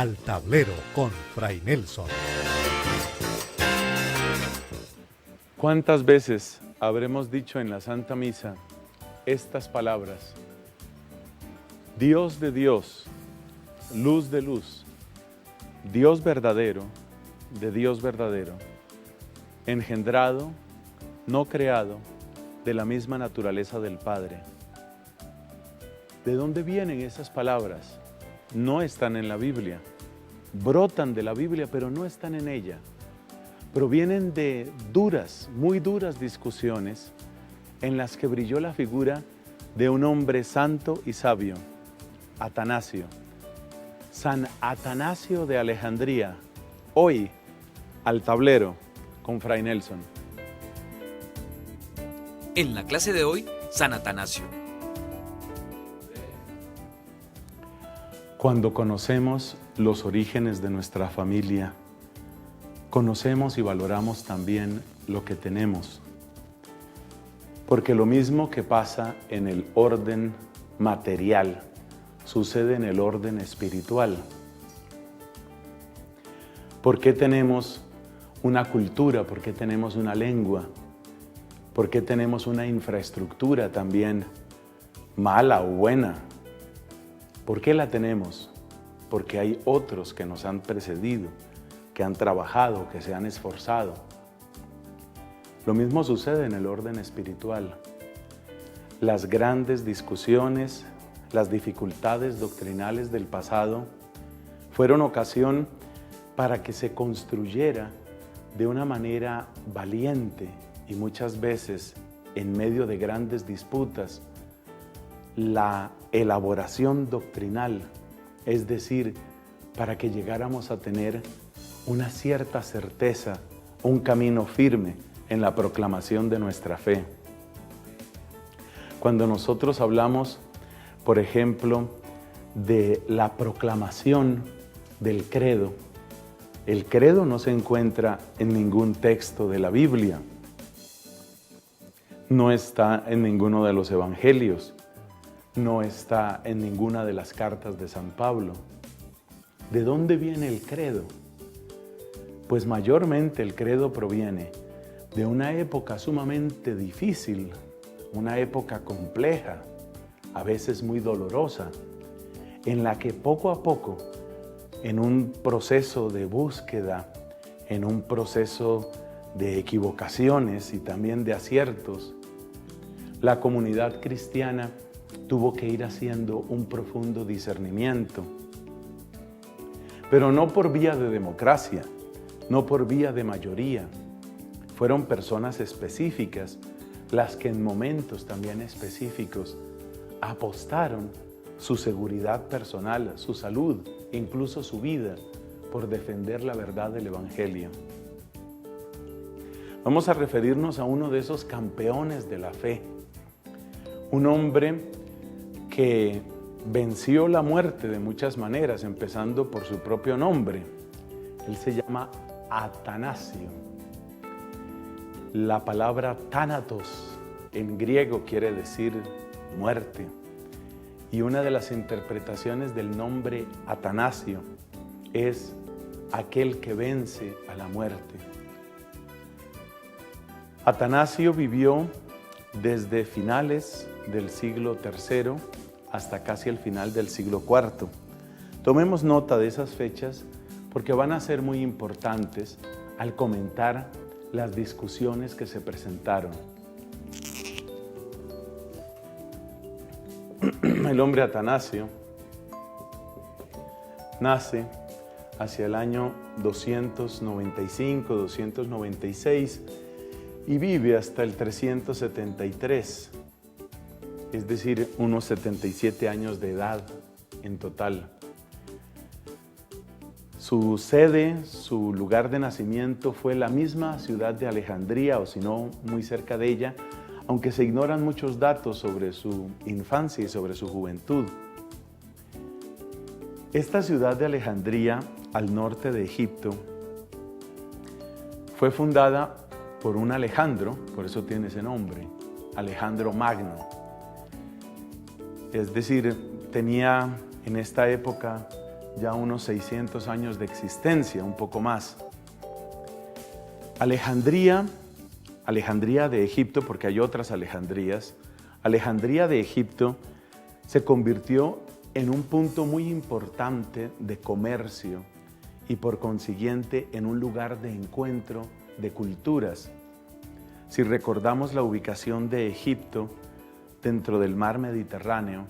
Al Tablero con Fray Nelson. ¿Cuántas veces habremos dicho en la Santa Misa estas palabras? Dios de Dios, luz de luz, Dios verdadero, de Dios verdadero, engendrado, no creado, de la misma naturaleza del Padre. ¿De dónde vienen esas palabras? No están en la Biblia. Brotan de la Biblia, pero no están en ella. Provienen de duras, muy duras discusiones en las que brilló la figura de un hombre santo y sabio, Atanasio. San Atanasio de Alejandría, hoy al tablero con Fray Nelson. En la clase de hoy, San Atanasio. Cuando conocemos los orígenes de nuestra familia, conocemos y valoramos también lo que tenemos. Porque lo mismo que pasa en el orden material, sucede en el orden espiritual. ¿Por qué tenemos una cultura? ¿Por qué tenemos una lengua? ¿Por qué tenemos una infraestructura también mala o buena? ¿Por qué la tenemos? Porque hay otros que nos han precedido, que han trabajado, que se han esforzado. Lo mismo sucede en el orden espiritual. Las grandes discusiones, las dificultades doctrinales del pasado fueron ocasión para que se construyera de una manera valiente y muchas veces en medio de grandes disputas la elaboración doctrinal, es decir, para que llegáramos a tener una cierta certeza, un camino firme en la proclamación de nuestra fe. Cuando nosotros hablamos, por ejemplo, de la proclamación del credo, el credo no se encuentra en ningún texto de la Biblia, no está en ninguno de los evangelios, no está en ninguna de las cartas de San Pablo. ¿De dónde viene el credo? Pues mayormente el credo proviene de una época sumamente difícil, una época compleja, a veces muy dolorosa, en la que poco a poco, en un proceso de búsqueda, en un proceso de equivocaciones y también de aciertos, la comunidad cristiana tuvo que ir haciendo un profundo discernimiento, pero no por vía de democracia, no por vía de mayoría. Fueron personas específicas las que en momentos también específicos apostaron su seguridad personal, su salud, incluso su vida, por defender la verdad del Evangelio. Vamos a referirnos a uno de esos campeones de la fe, un hombre que venció la muerte de muchas maneras, empezando por su propio nombre. Él se llama Atanasio. La palabra tánatos en griego quiere decir muerte. Y una de las interpretaciones del nombre Atanasio es aquel que vence a la muerte. Atanasio vivió desde finales del siglo III hasta casi el final del siglo IV. Tomemos nota de esas fechas porque van a ser muy importantes al comentar las discusiones que se presentaron. El hombre Atanasio nace hacia el año 295, 296 y vive hasta el 373, es decir, unos 77 años de edad en total. Su sede, su lugar de nacimiento fue la misma ciudad de Alejandría, o si no, muy cerca de ella, aunque se ignoran muchos datos sobre su infancia y sobre su juventud. Esta ciudad de Alejandría, al norte de Egipto, fue fundada por un Alejandro, por eso tiene ese nombre, Alejandro Magno. Es decir, tenía en esta época ya unos 600 años de existencia, un poco más. Alejandría de Egipto, porque hay otras Alejandrías, Alejandría de Egipto se convirtió en un punto muy importante de comercio y por consiguiente en un lugar de encuentro de culturas. Si recordamos la ubicación de Egipto dentro del mar Mediterráneo,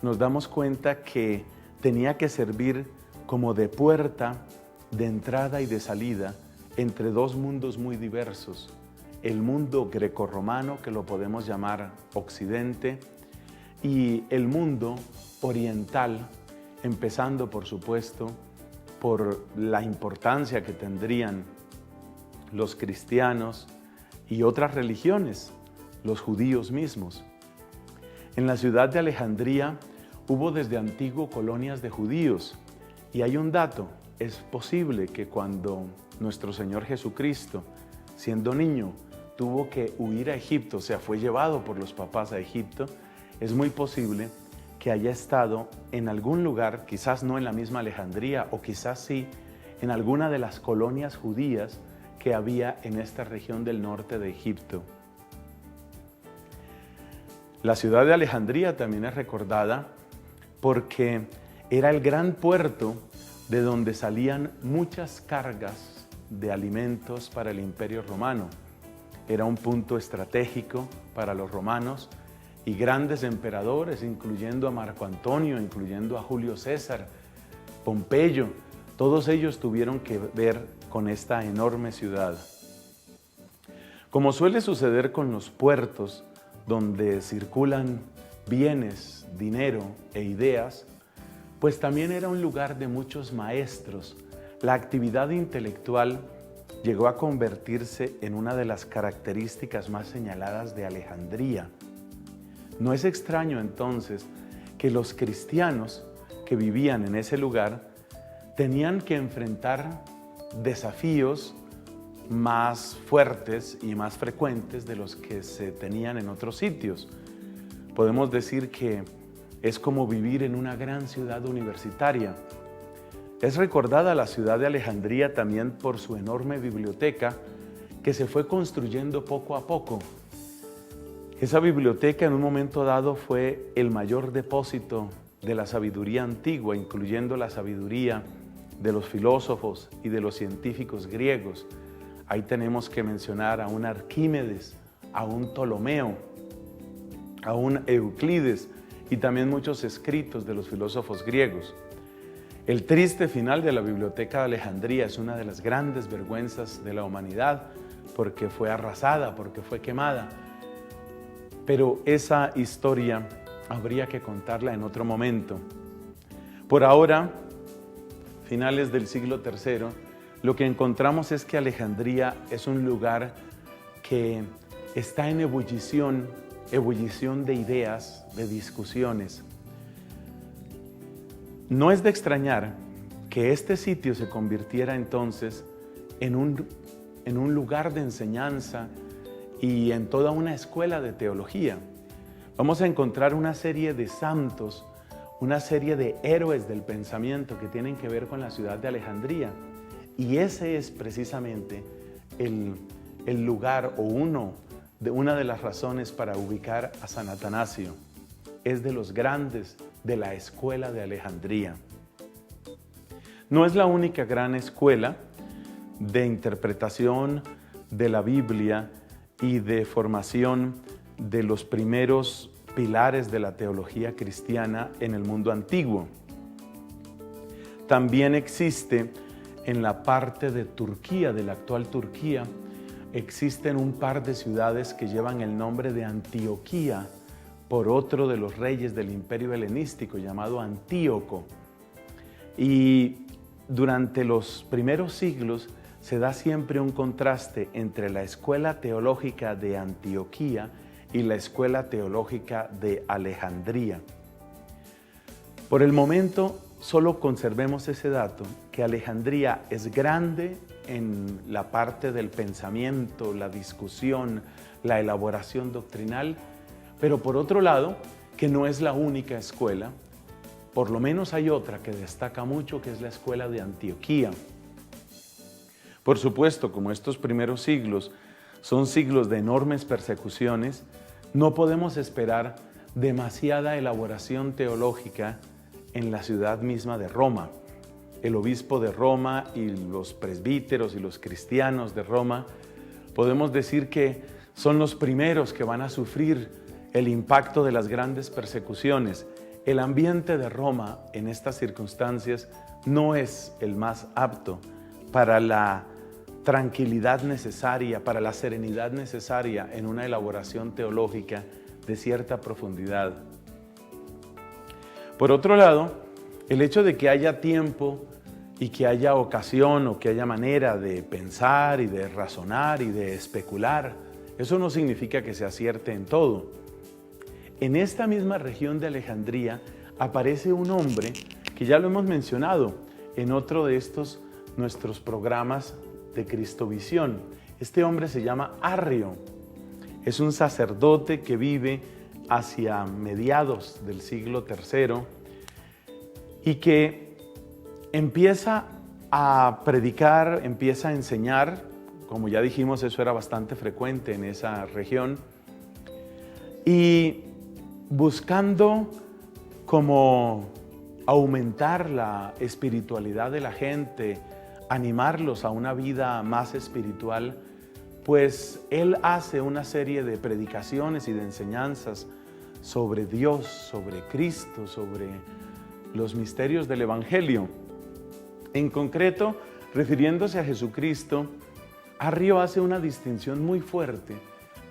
nos damos cuenta que tenía que servir como de puerta de entrada y de salida entre dos mundos muy diversos. El mundo grecorromano, que lo podemos llamar Occidente, y el mundo oriental, empezando por supuesto por la importancia que tendrían los cristianos y otras religiones, los judíos mismos. En la ciudad de Alejandría hubo desde antiguo colonias de judíos y hay un dato, es posible que cuando nuestro Señor Jesucristo, siendo niño, tuvo que huir a Egipto, o sea, fue llevado por los papás a Egipto, es muy posible que haya estado en algún lugar, quizás no en la misma Alejandría, o quizás sí, en alguna de las colonias judías que había en esta región del norte de Egipto. La ciudad de Alejandría también es recordada porque era el gran puerto de donde salían muchas cargas de alimentos para el Imperio Romano. Era un punto estratégico para los romanos y grandes emperadores, incluyendo a Marco Antonio, incluyendo a Julio César, Pompeyo, todos ellos tuvieron que ver con esta enorme ciudad. Como suele suceder con los puertos, donde circulan bienes, dinero e ideas, pues también era un lugar de muchos maestros. La actividad intelectual llegó a convertirse en una de las características más señaladas de Alejandría. No es extraño entonces que los cristianos que vivían en ese lugar tenían que enfrentar desafíos más fuertes y más frecuentes de los que se tenían en otros sitios. Podemos decir que es como vivir en una gran ciudad universitaria. Es recordada la ciudad de Alejandría también por su enorme biblioteca que se fue construyendo poco a poco. Esa biblioteca en un momento dado fue el mayor depósito de la sabiduría antigua, incluyendo la sabiduría de los filósofos y de los científicos griegos. Ahí tenemos que mencionar a un Arquímedes, a un Ptolomeo, a un Euclides y también muchos escritos de los filósofos griegos. El triste final de la Biblioteca de Alejandría es una de las grandes vergüenzas de la humanidad porque fue arrasada, porque fue quemada. Pero esa historia habría que contarla en otro momento. Por ahora, finales del siglo III, lo que encontramos es que Alejandría es un lugar que está en ebullición de ideas, de discusiones. No es de extrañar que este sitio se convirtiera entonces en un lugar de enseñanza y en toda una escuela de teología. Vamos a encontrar una serie de santos, una serie de héroes del pensamiento que tienen que ver con la ciudad de Alejandría. Y ese es precisamente el lugar o una de las razones para ubicar a San Atanasio. Es de los grandes de la escuela de Alejandría. No es la única gran escuela de interpretación de la Biblia y de formación de los primeros pilares de la teología cristiana en el mundo antiguo. También existe en la parte de Turquía, de la actual Turquía, existen un par de ciudades que llevan el nombre de Antioquía por otro de los reyes del Imperio Helenístico llamado Antíoco. Y durante los primeros siglos se da siempre un contraste entre la escuela teológica de Antioquía y la escuela teológica de Alejandría. Por el momento, solo conservemos ese dato, que Alejandría es grande en la parte del pensamiento, la discusión, la elaboración doctrinal, pero por otro lado, que no es la única escuela, por lo menos hay otra que destaca mucho, que es la escuela de Antioquía. Por supuesto, como estos primeros siglos son siglos de enormes persecuciones, no podemos esperar demasiada elaboración teológica en la ciudad misma de Roma. El obispo de Roma y los presbíteros y los cristianos de Roma, podemos decir que son los primeros que van a sufrir el impacto de las grandes persecuciones. El ambiente de Roma en estas circunstancias no es el más apto para la tranquilidad necesaria, para la serenidad necesaria en una elaboración teológica de cierta profundidad. Por otro lado, el hecho de que haya tiempo y que haya ocasión o que haya manera de pensar y de razonar y de especular, eso no significa que se acierte en todo. En esta misma región de Alejandría aparece un hombre que ya lo hemos mencionado en otro de estos nuestros programas de Cristovisión. Este hombre se llama Arrio. Es un sacerdote que vive hacia mediados del siglo III y que empieza a predicar, empieza a enseñar, como ya dijimos, eso era bastante frecuente en esa región, y buscando como aumentar la espiritualidad de la gente, animarlos a una vida más espiritual, pues él hace una serie de predicaciones y de enseñanzas sobre Dios, sobre Cristo, sobre los misterios del Evangelio. En concreto, refiriéndose a Jesucristo, Arrio hace una distinción muy fuerte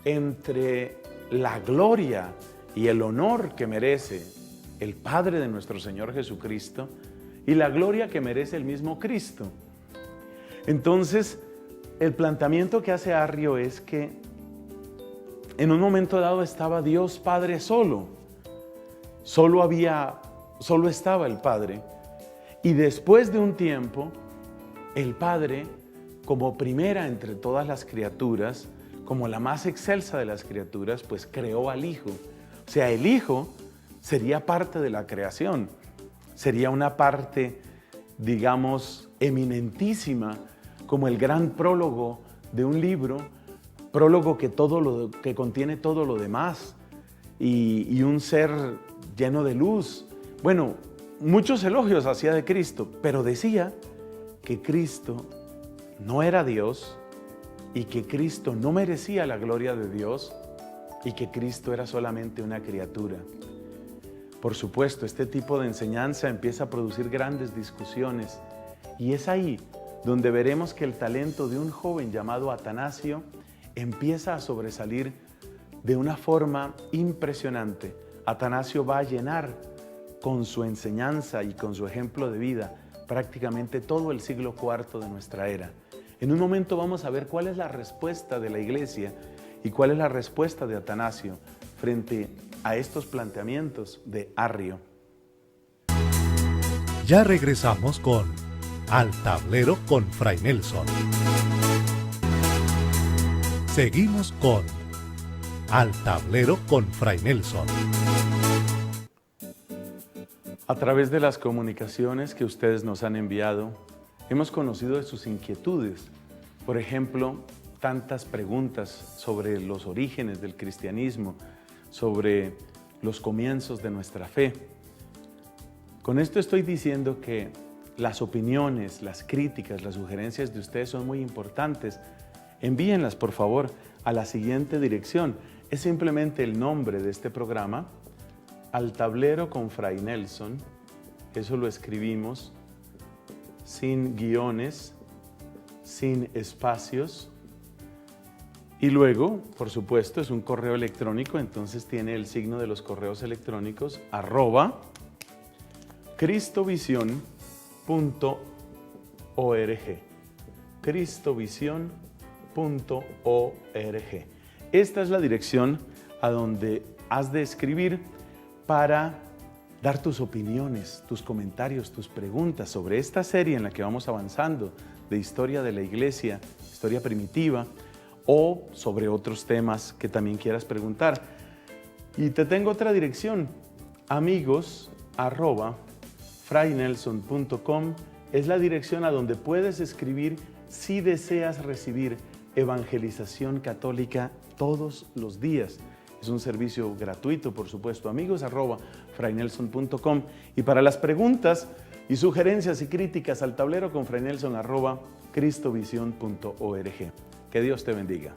entre la gloria y el honor que merece el Padre de nuestro Señor Jesucristo y la gloria que merece el mismo Cristo. Entonces, el planteamiento que hace Arrio es que en un momento dado estaba Dios Padre solo. Solo estaba el Padre. Y después de un tiempo, el Padre, como primera entre todas las criaturas, como la más excelsa de las criaturas, pues creó al Hijo. O sea, el Hijo sería parte de la creación. Sería una parte, digamos, eminentísima, como el gran prólogo de un libro, prólogo que contiene todo lo demás, y un ser lleno de luz. Bueno, muchos elogios hacía de Cristo, pero decía que Cristo no era Dios y que Cristo no merecía la gloria de Dios y que Cristo era solamente una criatura. Por supuesto, este tipo de enseñanza empieza a producir grandes discusiones y es ahí donde veremos que el talento de un joven llamado Atanasio empieza a sobresalir de una forma impresionante. Atanasio va a llenar con su enseñanza y con su ejemplo de vida prácticamente todo el siglo IV de nuestra era. En un momento vamos a ver cuál es la respuesta de la Iglesia y cuál es la respuesta de Atanasio frente a estos planteamientos de Arrio. Ya regresamos con Al Tablero con Fray Nelson. Seguimos con Al Tablero con Fray Nelson. A través de las comunicaciones que ustedes nos han enviado, hemos conocido de sus inquietudes. Por ejemplo, tantas preguntas sobre los orígenes del cristianismo, sobre los comienzos de nuestra fe. Con esto estoy diciendo que las opiniones, las críticas, las sugerencias de ustedes son muy importantes. Envíenlas, por favor, a la siguiente dirección. Es simplemente el nombre de este programa, Al Tablero con Fray Nelson. Eso lo escribimos sin guiones, sin espacios. Y luego, por supuesto, es un correo electrónico, entonces tiene el signo de los correos electrónicos, @cristovision.org. cristovision.org. Esta es la dirección a donde has de escribir para dar tus opiniones, tus comentarios, tus preguntas sobre esta serie en la que vamos avanzando de historia de la Iglesia, historia primitiva, o sobre otros temas que también quieras preguntar. Y te tengo otra dirección, amigos@cristovision.org. www.fraynelson.com es la dirección a donde puedes escribir si deseas recibir evangelización católica todos los días. Es un servicio gratuito, por supuesto. Amigos, @fraynelson.com. Y para las preguntas y sugerencias y críticas al tablero con Fray Nelson, @cristovision.org. Que Dios te bendiga.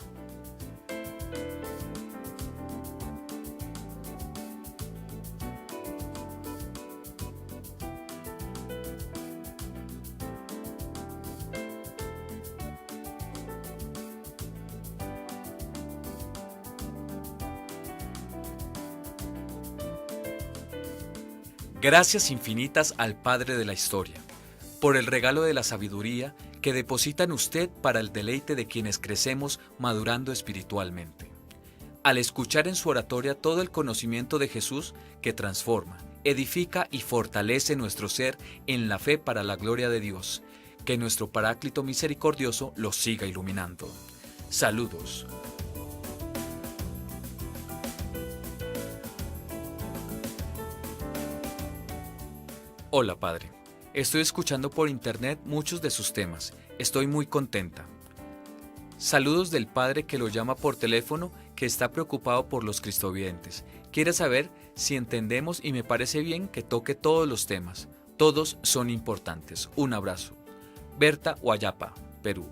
Gracias infinitas al Padre de la Historia, por el regalo de la sabiduría que deposita en usted para el deleite de quienes crecemos madurando espiritualmente. Al escuchar en su oratoria todo el conocimiento de Jesús que transforma, edifica y fortalece nuestro ser en la fe para la gloria de Dios, que nuestro Paráclito misericordioso lo siga iluminando. Saludos. Hola Padre, estoy escuchando por internet muchos de sus temas, estoy muy contenta. Saludos del Padre que lo llama por teléfono, que está preocupado por los cristovidentes. Quiere saber si entendemos y me parece bien que toque todos los temas, todos son importantes. Un abrazo. Berta Guayapa, Perú.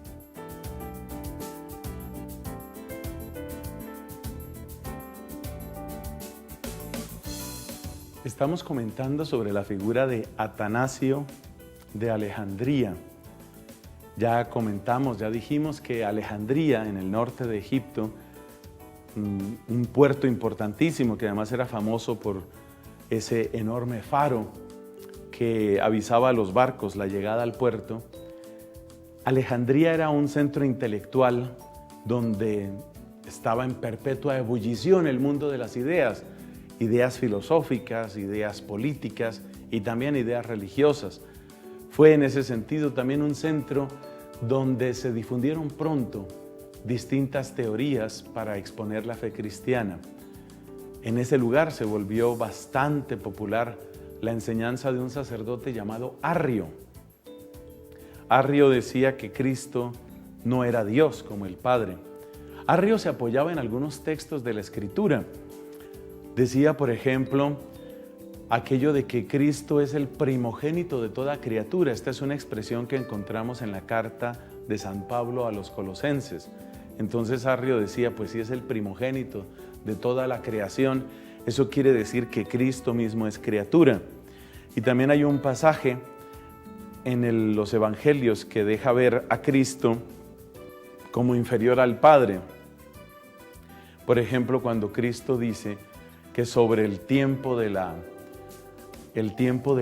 Estamos comentando sobre la figura de Atanasio de Alejandría. Ya comentamos, ya dijimos que Alejandría, en el norte de Egipto, un puerto importantísimo que además era famoso por ese enorme faro que avisaba a los barcos la llegada al puerto. Alejandría era un centro intelectual donde estaba en perpetua ebullición el mundo de las ideas, ideas filosóficas, ideas políticas y también ideas religiosas. Fue en ese sentido también un centro donde se difundieron pronto distintas teorías para exponer la fe cristiana. En ese lugar se volvió bastante popular la enseñanza de un sacerdote llamado Arrio. Arrio decía que Cristo no era Dios como el Padre. Arrio se apoyaba en algunos textos de la Escritura. Decía, por ejemplo, aquello de que Cristo es el primogénito de toda criatura. Esta es una expresión que encontramos en la carta de San Pablo a los Colosenses. Entonces Arrio decía, pues si es el primogénito de toda la creación, eso quiere decir que Cristo mismo es criatura. Y también hay un pasaje en los evangelios que deja ver a Cristo como inferior al Padre. Por ejemplo, cuando Cristo dice que sobre el tiempo del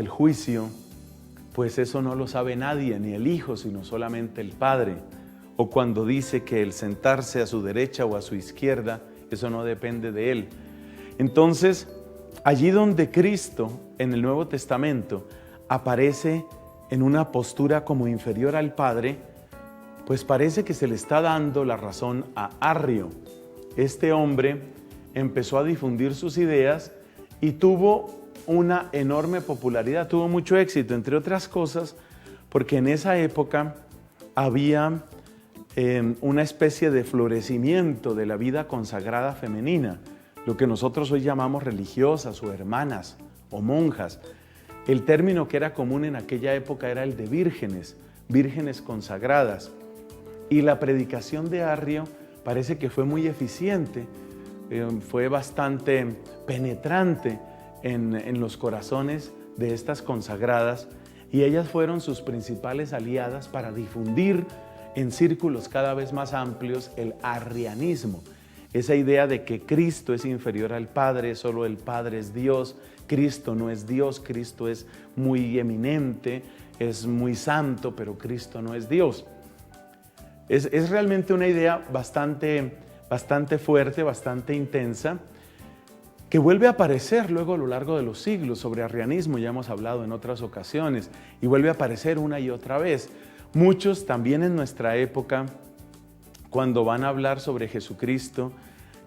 juicio, pues eso no lo sabe nadie, ni el Hijo, sino solamente el Padre. O cuando dice que el sentarse a su derecha o a su izquierda, eso no depende de Él. Entonces, allí donde Cristo, en el Nuevo Testamento, aparece en una postura como inferior al Padre, pues parece que se le está dando la razón a Arrio. Este hombre empezó a difundir sus ideas y tuvo una enorme popularidad, tuvo mucho éxito, entre otras cosas, porque en esa época había una especie de florecimiento de la vida consagrada femenina, lo que nosotros hoy llamamos religiosas o hermanas o monjas. El término que era común en aquella época era el de vírgenes, vírgenes consagradas. Y la predicación de Arrio parece que fue muy eficiente, fue bastante penetrante en los corazones de estas consagradas, y ellas fueron sus principales aliadas para difundir en círculos cada vez más amplios el arrianismo, esa idea de que Cristo es inferior al Padre, solo el Padre es Dios, Cristo no es Dios, Cristo es muy eminente, es muy santo, pero Cristo no es Dios. Es realmente una idea bastante fuerte, bastante intensa, que vuelve a aparecer luego a lo largo de los siglos. Sobre arrianismo ya hemos hablado en otras ocasiones y vuelve a aparecer una y otra vez. Muchos también en nuestra época, cuando van a hablar sobre Jesucristo,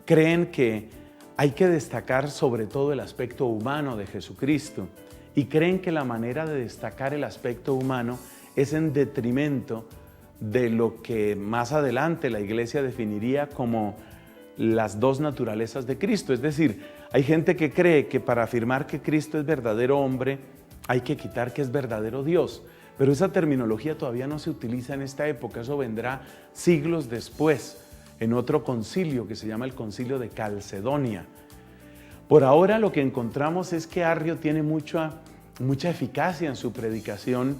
creen que hay que destacar sobre todo el aspecto humano de Jesucristo y creen que la manera de destacar el aspecto humano es en detrimento de lo que más adelante la Iglesia definiría como las dos naturalezas de Cristo. Es decir, hay gente que cree que para afirmar que Cristo es verdadero hombre hay que quitar que es verdadero Dios. Pero esa terminología todavía no se utiliza en esta época, eso vendrá siglos después, en otro concilio que se llama el Concilio de Calcedonia. Por ahora lo que encontramos es que Arrio tiene mucha eficacia en su predicación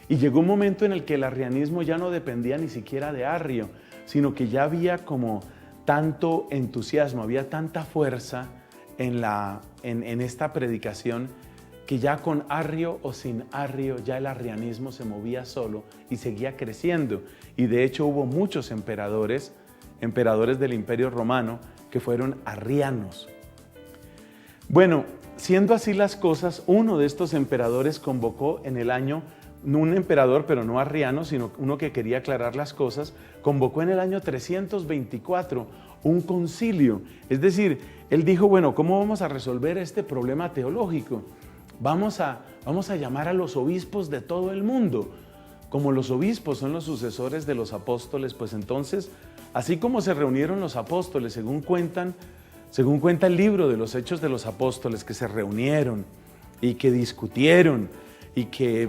y llegó un momento en el que el arrianismo ya no dependía ni siquiera de Arrio, sino que ya había como tanto entusiasmo, había tanta fuerza en esta predicación que ya con Arrio o sin Arrio ya el arrianismo se movía solo y seguía creciendo. Y de hecho hubo muchos emperadores del Imperio Romano que fueron arrianos. Bueno, siendo así las cosas, uno de estos emperadores convocó en el año, no un emperador pero no arriano, sino uno que quería aclarar las cosas, convocó en el año 324 un concilio. Es decir, él dijo, bueno, ¿cómo vamos a resolver este problema teológico? Vamos a llamar a los obispos de todo el mundo. Como los obispos son los sucesores de los apóstoles, pues entonces, así como se reunieron los apóstoles, según cuenta el libro de los Hechos de los Apóstoles, que se reunieron y que discutieron y que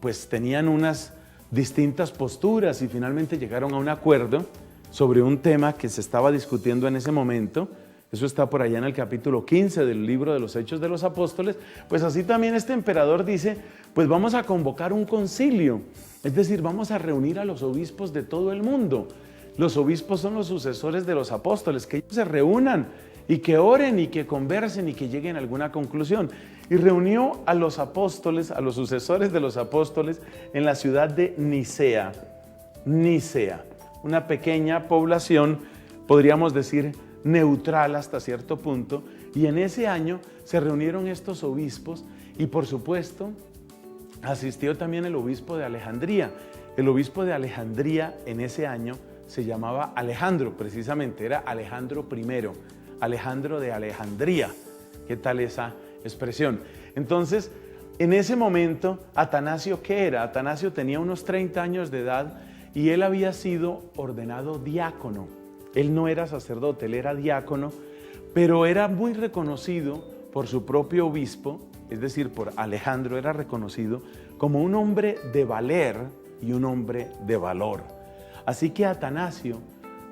pues tenían unas distintas posturas y finalmente llegaron a un acuerdo sobre un tema que se estaba discutiendo en ese momento. Eso está por allá en el capítulo 15 del libro de los Hechos de los Apóstoles. Pues así también este emperador dice, pues vamos a convocar un concilio. Es decir, vamos a reunir a los obispos de todo el mundo. Los obispos son los sucesores de los apóstoles, que ellos se reúnan y que oren y que conversen y que lleguen a alguna conclusión. Y reunió a los apóstoles, a los sucesores de los apóstoles en la ciudad de Nicea. Nicea, una pequeña población, podríamos decir, neutral hasta cierto punto, y en ese año se reunieron estos obispos y por supuesto asistió también el obispo de Alejandría. El obispo de Alejandría en ese año se llamaba Alejandro, precisamente, era Alejandro I, Alejandro de Alejandría. ¿Qué tal esa expresión? Entonces, en ese momento, Atanasio, ¿qué era? Atanasio tenía unos 30 años de edad y él había sido ordenado diácono. Él no era sacerdote, él era diácono, pero era muy reconocido por su propio obispo, es decir, por Alejandro, era reconocido como un hombre de valer y un hombre de valor. Así que Atanasio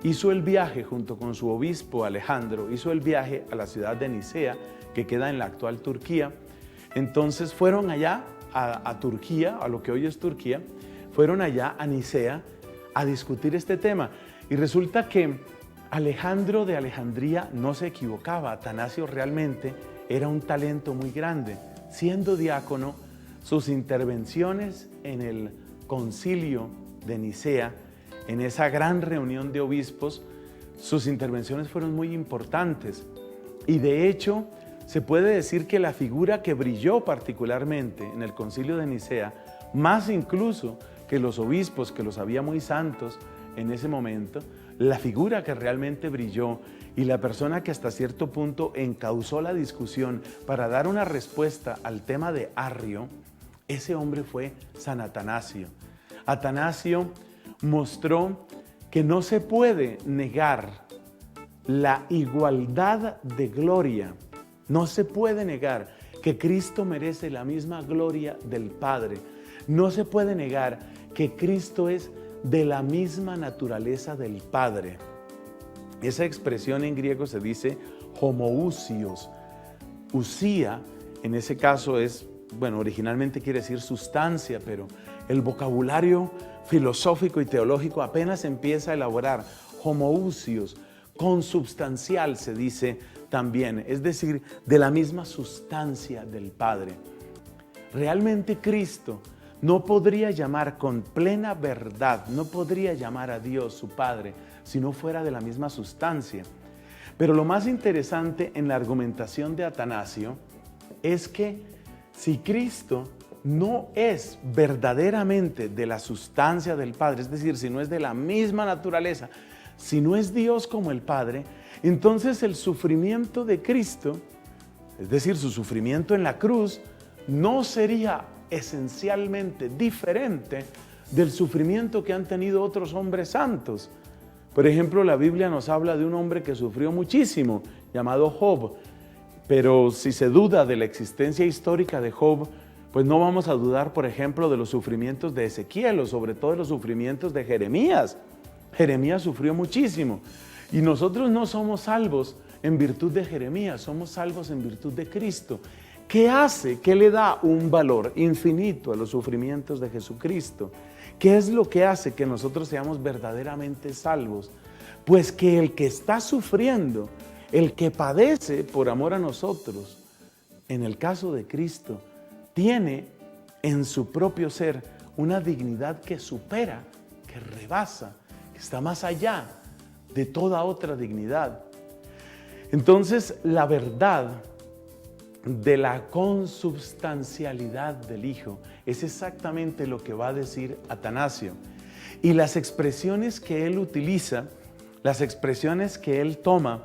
hizo el viaje junto con su obispo Alejandro, hizo el viaje a la ciudad de Nicea, que queda en la actual Turquía. Entonces fueron allá a Turquía, a lo que hoy es Turquía, fueron allá a Nicea a discutir este tema. Y resulta que Alejandro de Alejandría no se equivocaba, Atanasio realmente era un talento muy grande. Siendo diácono, sus intervenciones en el concilio de Nicea, en esa gran reunión de obispos, sus intervenciones fueron muy importantes. Y de hecho, se puede decir que la figura que brilló particularmente en el concilio de Nicea, más incluso que los obispos, que los había muy santos en ese momento, la figura que realmente brilló y la persona que hasta cierto punto encauzó la discusión para dar una respuesta al tema de Arrio, ese hombre fue San Atanasio. Atanasio mostró que no se puede negar la igualdad de gloria. No se puede negar que Cristo merece la misma gloria del Padre. No se puede negar que Cristo es de la misma naturaleza del Padre. Esa expresión en griego se dice homoousios. Usía, en ese caso es, bueno, originalmente quiere decir sustancia, pero el vocabulario filosófico y teológico apenas empieza a elaborar. Homoousios, consubstancial se dice también, es decir, de la misma sustancia del Padre. Realmente Cristo no podría llamar con plena verdad, no podría llamar a Dios su Padre si no fuera de la misma sustancia. Pero lo más interesante en la argumentación de Atanasio es que si Cristo no es verdaderamente de la sustancia del Padre, es decir, si no es de la misma naturaleza, si no es Dios como el Padre, entonces el sufrimiento de Cristo, es decir, su sufrimiento en la cruz, no sería esencialmente diferente del sufrimiento que han tenido otros hombres santos. Por ejemplo, la Biblia nos habla de un hombre que sufrió muchísimo, llamado Job. Pero si se duda de la existencia histórica de Job, pues no vamos a dudar, por ejemplo, de los sufrimientos de Ezequiel o sobre todo de los sufrimientos de Jeremías. Jeremías sufrió muchísimo. Y nosotros no somos salvos en virtud de Jeremías, somos salvos en virtud de Cristo. ¿Qué hace? ¿Qué le da un valor infinito a los sufrimientos de Jesucristo? ¿Qué es lo que hace que nosotros seamos verdaderamente salvos? Pues que el que está sufriendo, el que padece por amor a nosotros, en el caso de Cristo, tiene en su propio ser una dignidad que supera, que rebasa, que está más allá de toda otra dignidad. Entonces, la verdad de la consubstancialidad del Hijo es exactamente lo que va a decir Atanasio. Y las expresiones que él utiliza, las expresiones que él toma,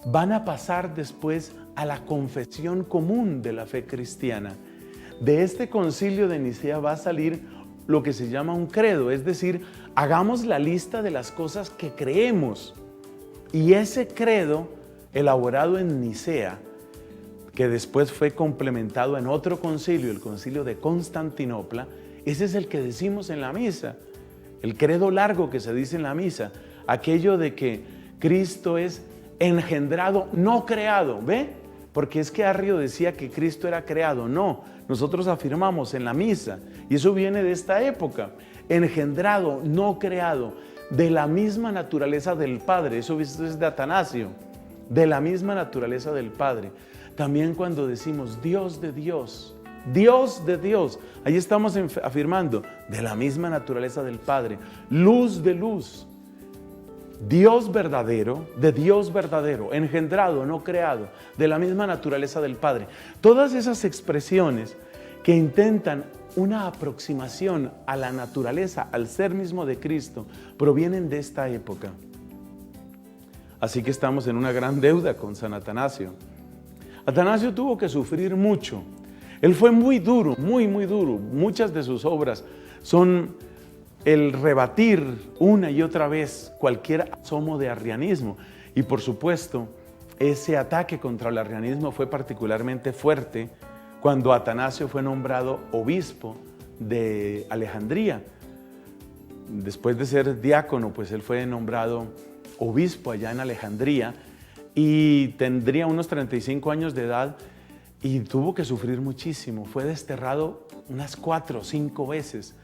van a pasar después a la confesión común de la fe cristiana. De este concilio de Nicea va a salir lo que se llama un credo, es decir, hagamos la lista de las cosas que creemos. Y ese credo, elaborado en Nicea, que después fue complementado en otro concilio, el concilio de Constantinopla, ese es el que decimos en la misa, el credo largo que se dice en la misa, aquello de que Cristo es engendrado, no creado, ¿ve? Porque es que Arrio decía que Cristo era creado, no, nosotros afirmamos en la misa, y eso viene de esta época, engendrado, no creado, de la misma naturaleza del Padre, eso es de Atanasio, de la misma naturaleza del Padre. También cuando decimos Dios de Dios, Dios de Dios, ahí estamos afirmando de la misma naturaleza del Padre, luz de luz, Dios verdadero, de Dios verdadero, engendrado, no creado, de la misma naturaleza del Padre. Todas esas expresiones que intentan una aproximación a la naturaleza, al ser mismo de Cristo, provienen de esta época. Así que estamos en una gran deuda con San Atanasio. Atanasio tuvo que sufrir mucho. Él fue muy duro, muy duro. Muchas de sus obras son el rebatir una y otra vez cualquier asomo de arrianismo. Y por supuesto, ese ataque contra el arrianismo fue particularmente fuerte cuando Atanasio fue nombrado obispo de Alejandría. Después de ser diácono, pues él fue nombrado obispo allá en Alejandría y tendría unos 35 años de edad y tuvo que sufrir muchísimo. Fue desterrado unas 4 o 5 veces.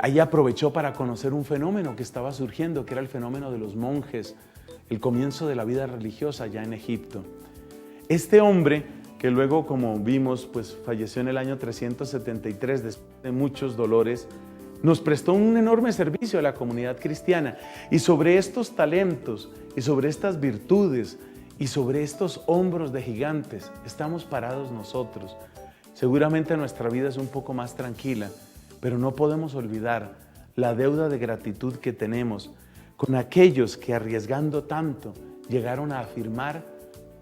Ahí aprovechó para conocer un fenómeno que estaba surgiendo, que era el fenómeno de los monjes, el comienzo de la vida religiosa allá en Egipto. Este hombre, que luego, como vimos, pues falleció en el año 373 después de muchos dolores, nos prestó un enorme servicio a la comunidad cristiana. Y sobre estos talentos, y sobre estas virtudes, y sobre estos hombros de gigantes, estamos parados nosotros. Seguramente nuestra vida es un poco más tranquila, pero no podemos olvidar la deuda de gratitud que tenemos con aquellos que, arriesgando tanto, llegaron a afirmar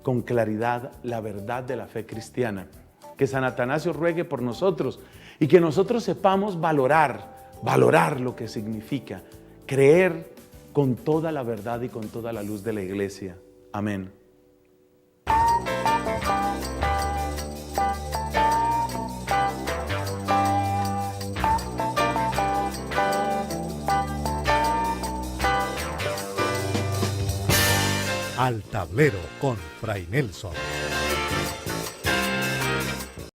con claridad la verdad de la fe cristiana. Que San Atanasio ruegue por nosotros y que nosotros sepamos valorar lo que significa creer con toda la verdad y con toda la luz de la Iglesia. Amén. Al tablero con Fray Nelson.